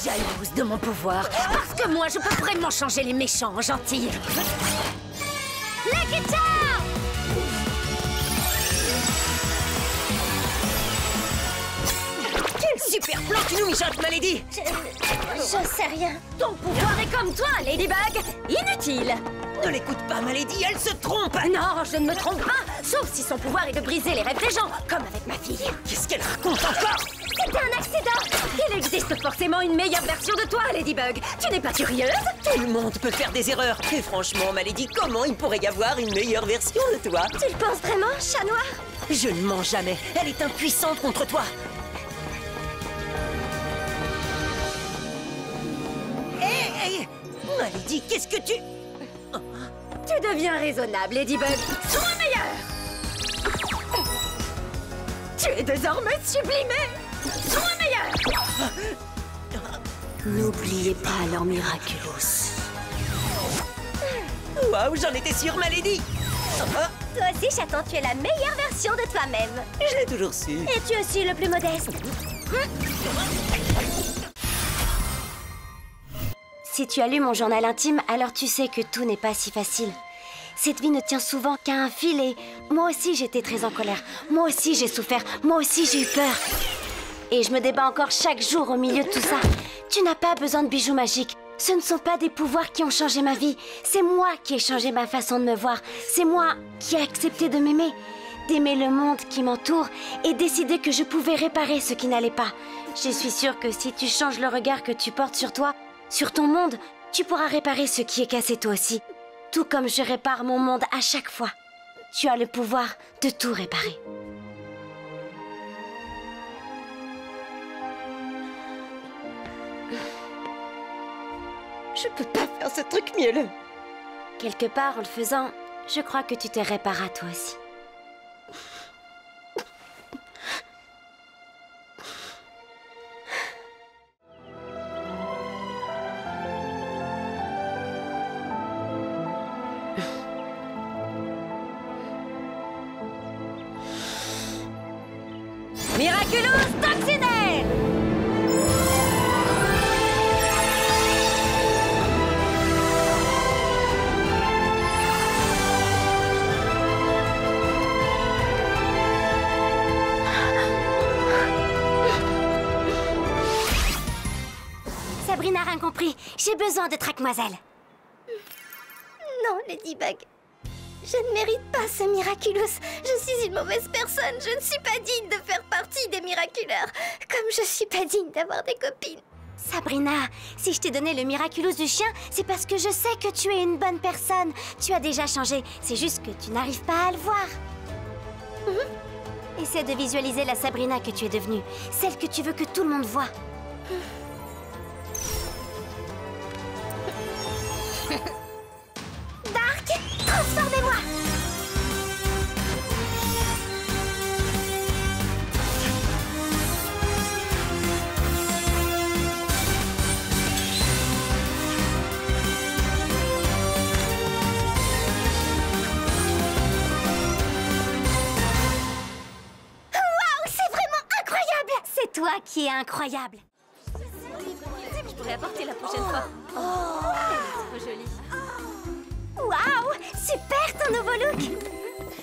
Jalouse de mon pouvoir, parce que moi, je peux vraiment changer les méchants en gentils. Lucky Charm! Quel super plan tu nous mijotes, Malédie! Je sais rien. Ton pouvoir est comme toi, Ladybug. Inutile. Ne l'écoute pas, Malédie, elle se trompe! Non, je ne me trompe pas. Sauf si son pouvoir est de briser les rêves des gens, comme avec ma fille. Qu'est-ce qu'elle raconte encore? C'était un accident. Il existe forcément une meilleure version de toi, Ladybug. Tu n'es pas curieuse? Tout le monde peut faire des erreurs. Et franchement, Malédie, comment il pourrait y avoir une meilleure version de toi? Tu le penses vraiment, chat noir? Je ne mens jamais. Elle est impuissante contre toi. Hé, Malédie, qu'est-ce que tu... Tu deviens raisonnable, Ladybug. Sois meilleur. Tu es désormais sublimé. Sois meilleur. N'oubliez pas leur Miraculous. Waouh, j'en étais sûre, Malédie. Toi aussi, chaton, tu es la meilleure version de toi-même. Je l'ai toujours su. Et tu es aussi le plus modeste. Si tu as lu mon journal intime, alors tu sais que tout n'est pas si facile. Cette vie ne tient souvent qu'à un fil et moi aussi j'étais très en colère. Moi aussi j'ai souffert. Moi aussi j'ai eu peur. Et je me débat encore chaque jour au milieu de tout ça. Tu n'as pas besoin de bijoux magiques. Ce ne sont pas des pouvoirs qui ont changé ma vie. C'est moi qui ai changé ma façon de me voir. C'est moi qui ai accepté de m'aimer. D'aimer le monde qui m'entoure et décider que je pouvais réparer ce qui n'allait pas. Je suis sûre que si tu changes le regard que tu portes sur toi, sur ton monde, tu pourras réparer ce qui est cassé toi aussi. Tout comme je répare mon monde à chaque fois. Tu as le pouvoir de tout réparer. Je peux pas faire ce truc mielleux. Quelque part, en le faisant, je crois que tu te réparas toi aussi. Miraculous Toxinelle! Sabrina a rien compris. J'ai besoin de Traquemaiselle. Non, Ladybug. Je ne mérite pas ce Miraculous. Je suis une mauvaise personne. Je ne suis pas digne de faire partie des Miraculeurs. Comme je suis pas digne d'avoir des copines. Sabrina, si je t'ai donné le Miraculous du chien, c'est parce que je sais que tu es une bonne personne. Tu as déjà changé. C'est juste que tu n'arrives pas à le voir. Essaie de visualiser la Sabrina que tu es devenue. Celle que tu veux que tout le monde voit. Dark, transformez-moi! Waouh, c'est vraiment incroyable! C'est toi qui es incroyable. Je pourrais apporter la prochaine fois. C'est trop joli. Waouh, super ton nouveau look.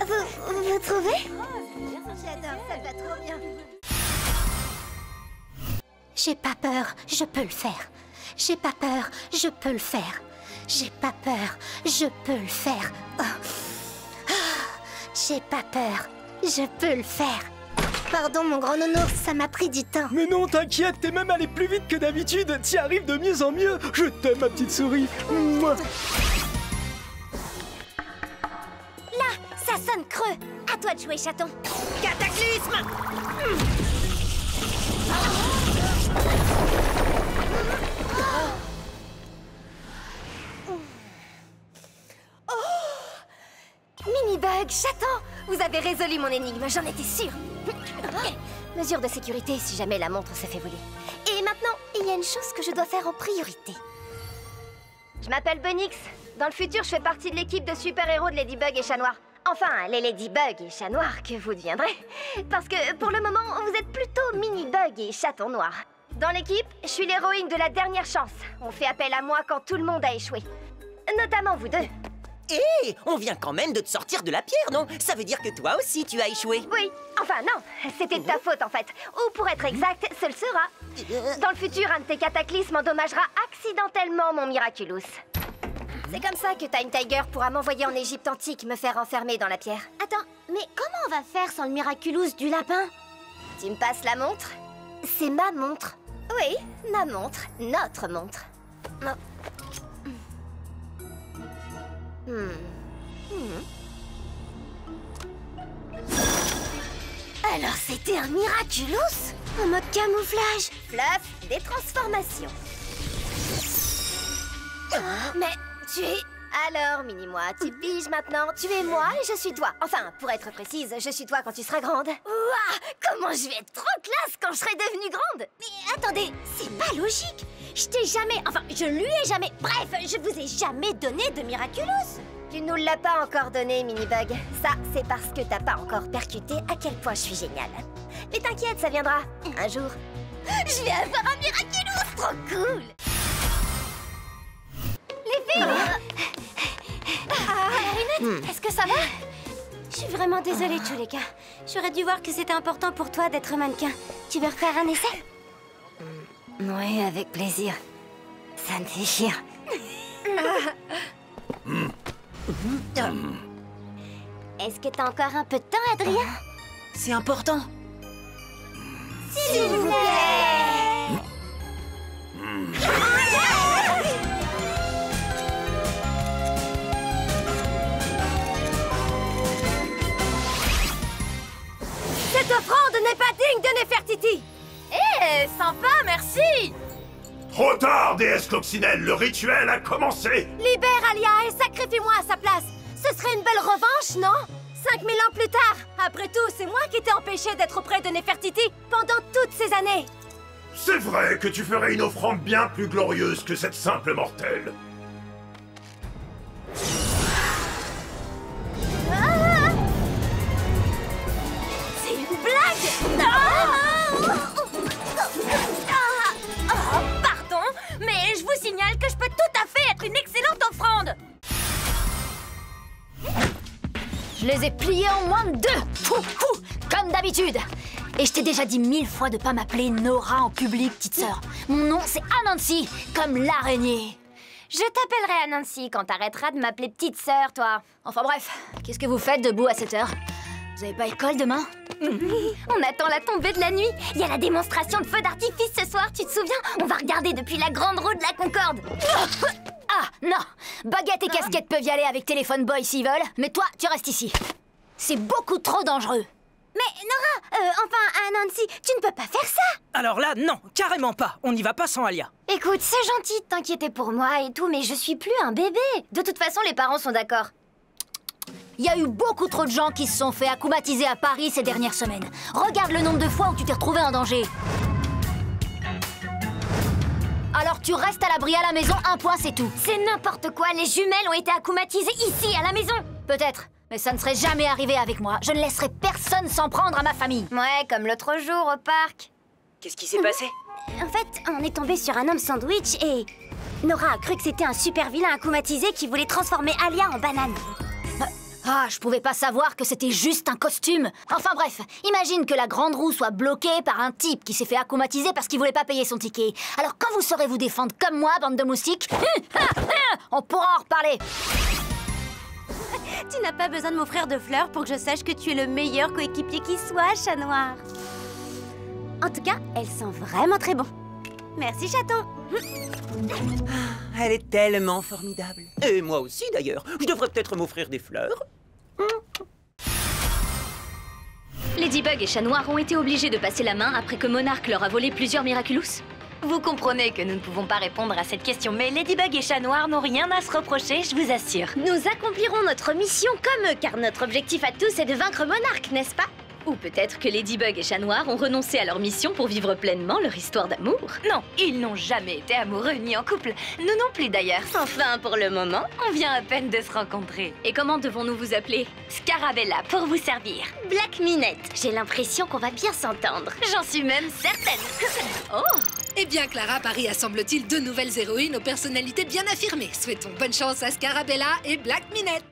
Vous trouvez? J'adore, ça va trop bien. J'ai pas peur, je peux le faire. J'ai pas peur, je peux le faire. J'ai pas peur, je peux le faire. J'ai pas peur, je peux le faire. Pardon, mon grand nounours, ça m'a pris du temps. Mais non, t'inquiète, t'es même allé plus vite que d'habitude. T'y arrives de mieux en mieux. Je t'aime, ma petite souris. Mouah. Là, ça sonne creux. À toi de jouer, chaton. Cataclysme! Minibug, chaton, vous avez résolu mon énigme, j'en étais sûre. Mesure de sécurité si jamais la montre se fait voler. Et maintenant, il y a une chose que je dois faire en priorité. Je m'appelle Bunix. Dans le futur, je fais partie de l'équipe de super-héros de Ladybug et Chat Noir. Enfin, les Ladybug et Chat Noir que vous deviendrez. Parce que pour le moment, vous êtes plutôt Minibug et Chaton Noir. Dans l'équipe, je suis l'héroïne de la dernière chance. On fait appel à moi quand tout le monde a échoué. Notamment vous deux. Hé, on vient quand même de te sortir de la pierre, non? Ça veut dire que toi aussi tu as échoué. Oui, enfin non, c'était de ta faute en fait. Ou pour être exact, ce le sera. Dans le futur, un de tes cataclysmes endommagera accidentellement mon Miraculous. C'est comme ça que Time Tiger pourra m'envoyer en Égypte antique me faire enfermer dans la pierre. Attends, mais comment on va faire sans le Miraculous du lapin? Tu me passes la montre? C'est ma montre. Oui, ma montre, notre montre. Alors c'était un Miraculous? En mode camouflage. Fluff, des transformations. Mais tu es... Alors, Mini-moi, tu piges maintenant. Tu es moi et je suis toi. Enfin, pour être précise, je suis toi quand tu seras grande. Ouah, comment je vais être trop classe quand je serai devenue grande. Mais attendez, c'est pas logique. Je t'ai jamais... Enfin, je lui ai jamais... Bref, je vous ai jamais donné de Miraculous. Tu nous l'as pas encore donné, Minibug. Ça, c'est parce que t'as pas encore percuté à quel point je suis géniale. Mais t'inquiète, ça viendra. Un jour. Je vais avoir un Miraculous. Trop cool. Les filles. Marinette, est-ce que ça va? Je suis vraiment désolée, Tchouleka. J'aurais dû voir que c'était important pour toi d'être mannequin. Tu veux refaire un essai? Oui, avec plaisir. Ça me déchire. Est-ce que t'as encore un peu de temps, Adrien? C'est important. S'il vous plaît. Cette offrande n'est pas digne de Nefertiti. Eh, sympa, merci. Trop tard, déesse Coccinelle, le rituel a commencé. Libère Alia et sacrifie-moi à sa place. Ce serait une belle revanche, non? 5000 ans plus tard. Après tout, c'est moi qui t'ai empêché d'être auprès de Nefertiti pendant toutes ces années. C'est vrai que tu ferais une offrande bien plus glorieuse que cette simple mortelle. C'est une blague. Pardon, mais je vous signale que je peux tout à fait être une excellente offrande. Je les ai pliés en moins de 2. Comme d'habitude. Et je t'ai déjà dit 1000 fois de pas m'appeler Nora en public, petite sœur. Mon nom, c'est Anansi, comme l'araignée. Je t'appellerai Anansi quand t'arrêteras de m'appeler petite sœur, toi. Enfin bref, qu'est-ce que vous faites debout à cette heure? Vous avez pas école demain? On attend la tombée de la nuit. Il y a la démonstration de feu d'artifice ce soir, tu te souviens? On va regarder depuis la grande roue de la Concorde. Ah, non! Baguette et casquette peuvent y aller avec Téléphone Boy s'ils veulent, mais toi, tu restes ici. C'est beaucoup trop dangereux. Mais Nora, enfin, Anansi, tu ne peux pas faire ça. Alors là, non, carrément pas. On n'y va pas sans Alia. Écoute, c'est gentil de t'inquiéter pour moi et tout, mais je suis plus un bébé. De toute façon, les parents sont d'accord. Il y a eu beaucoup trop de gens qui se sont fait akumatiser à Paris ces dernières semaines. Regarde le nombre de fois où tu t'es retrouvé en danger. Alors tu restes à l'abri à la maison, un point c'est tout. C'est n'importe quoi, les jumelles ont été akumatisées ici, à la maison. Peut-être, mais ça ne serait jamais arrivé avec moi. Je ne laisserai personne s'en prendre à ma famille. Ouais, comme l'autre jour au parc. Qu'est-ce qui s'est passé? En fait, on est tombé sur un homme sandwich et... Nora a cru que c'était un super vilain akumatisé qui voulait transformer Alia en banane. Ah, je pouvais pas savoir que c'était juste un costume. Enfin bref, imagine que la grande roue soit bloquée par un type qui s'est fait akumatiser parce qu'il voulait pas payer son ticket. Alors quand vous saurez vous défendre comme moi, bande de moustiques, on pourra en reparler. Tu n'as pas besoin de m'offrir de fleurs pour que je sache que tu es le meilleur coéquipier qui soit, chat noir. En tout cas, elles sont vraiment très bon. Merci, chaton. Elle est tellement formidable. Et moi aussi, d'ailleurs. Je devrais peut-être m'offrir des fleurs. Ladybug et Chat Noir ont été obligés de passer la main après que Monarque leur a volé plusieurs Miraculous. Vous comprenez que nous ne pouvons pas répondre à cette question, mais Ladybug et Chat Noir n'ont rien à se reprocher, je vous assure. Nous accomplirons notre mission comme eux, car notre objectif à tous est de vaincre Monarque, n'est-ce pas? Ou peut-être que Ladybug et Chat Noir ont renoncé à leur mission pour vivre pleinement leur histoire d'amour. Non, ils n'ont jamais été amoureux ni en couple. Nous non plus d'ailleurs. Enfin, pour le moment, on vient à peine de se rencontrer. Et comment devons-nous vous appeler? Scarabella pour vous servir. Black Minette, j'ai l'impression qu'on va bien s'entendre. J'en suis même certaine. Oh! Eh bien, Clara Paris assemble t il 2 nouvelles héroïnes aux personnalités bien affirmées. Souhaitons bonne chance à Scarabella et Black Minette.